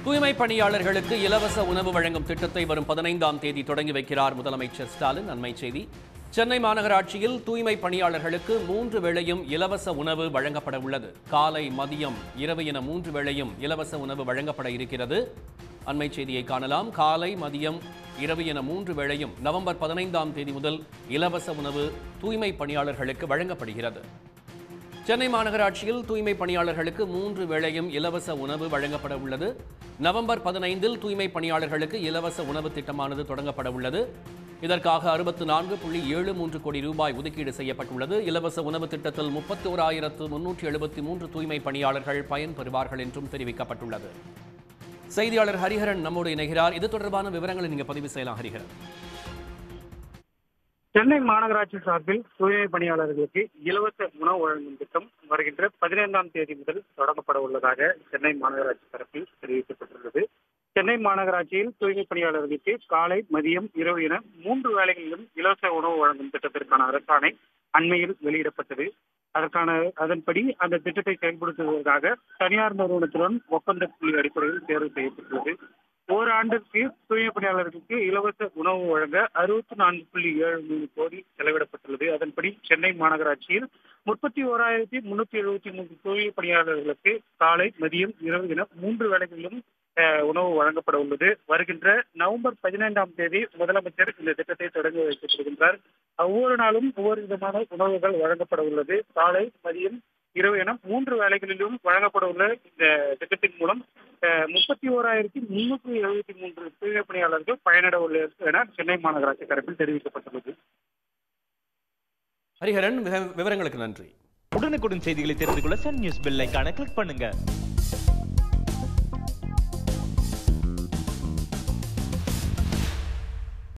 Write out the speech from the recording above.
தூய்மை பணியாளர்களுக்கு இலவச உணவு வழங்கும் திட்டத்தை வரும் 15ஆம் தேதி தொடங்கி வைக்கிறார் முதலமைச்சர் ஸ்டாலின். அண்மை செய்தி. சென்னை மாநகராட்சியில் தூய்மை பணியாளர்களுக்கு 3 வேளையும் இலவச உணவு வழங்கப்பட உள்ளது. காலை, மதியம், இரவு என 3 வேளையும் இலவச உணவு வழங்கப்பட இருக்கிறது. அண்மை செய்தியை காணலாம். காலை, மதியம், இரவு என 3 வேளையும் நவம்பர் 15ஆம் தேதி முதல் இலவச உணவு தூய்மை பணியாளர்களுக்கு வழங்கப்படுகிறது. சென்னை மாநகராட்சியில் தூய்மை பணியாளர்களுக்கு 3 வேளையும் இலவச உணவு வழங்கப்பட உள்ளது. நவம்பர் 15இல் தூய்மை பணியாளர்களுக்கு இலவச உணவு திட்டமானது தொடங்கப்பட உள்ளது. இதற்காக 64.73 கோடி ரூபாய் ஒதுக்கீடு செய்யப்பட்டுள்ளது. இலவச உணவு திட்டத்தில் 31,373 தூய்மை பணியாளர்கள் பயன்பெறுவார்கள் என்றும் தெரிவிக்கப்பட்டுள்ளது. செய்தியாளர் ஹரிஹரன் நம்மோடு இணைகிறார். இது தொடர்பான விவரங்களை நீங்க பதிவு செய்யலாம் ஹரிஹரன். சென்னை மாநகராட்சி சார்பில் தூய்மை பணியாளர்களுக்கு இலவச உணவு வழங்கும் திட்டம் வருகின்ற 15ஆம் தேதி முதல் தொடங்கப்பட உள்ளதாக சென்னை மாநகராட்சி தரப்பில் தெரிவிக்கப்பட்டுள்ளது. சென்னை மாநகராட்சியில் தூய்மை பணியாளர்களுக்கு காலை, மதியம், இரவு என 3 வேளைகளிலும் இலவச உணவு வழங்கும் திட்டத்திற்கான அரசாணை அண்மையில் வெளியிடப்பட்டது. அதன்படி அந்த திட்டத்தை செயல்படுத்துவதற்காக தனியார் நிறுவனத்துடன் ஒப்பந்த புள்ளி அடிப்படையில் தேர்வு செய்யப்பட்டுள்ளது. ஓராண்டிற்கு தூய்மை பணியாளர்களுக்கு இலவச உணவு வழங்க 64.73 கோடி செலவிடப்பட்டுள்ளது. அதன்படி சென்னை மாநகராட்சியில் 31,373 தூய்மை பணியாளர்களுக்கு காலை, மதியம், இரவு என 3 வேளைகளிலும் உணவு வழங்கப்பட உள்ளது. வருகின்ற நவம்பர் 15ஆம் தேதி முதலமைச்சர் இந்த திட்டத்தை தொடங்கி வைக்கப்படுகின்றார். ஒவ்வொரு நாளும் ஒவ்வொரு விதமான உணவுகள் வழங்கப்பட உள்ளது. காலை, மதியம், இரவு என 3 வேளைகளிலும் வழங்கப்பட உள்ள இந்த திட்டத்தின் மூலம் 31,373 தூய்மை பணியாளர்கள் பயனிட உள்ளது என சென்னை மாநகராட்சி தரப்பில் தெரிவிக்கப்பட்டுள்ளது. ஹரிஹரன், விவரங்களுக்கு நன்றி. உடனுக்குடன் செய்திகளை தெரிந்து கொள்ள சன் நியூஸ் பெல் ஐகானை கிளிக் பண்ணுங்க.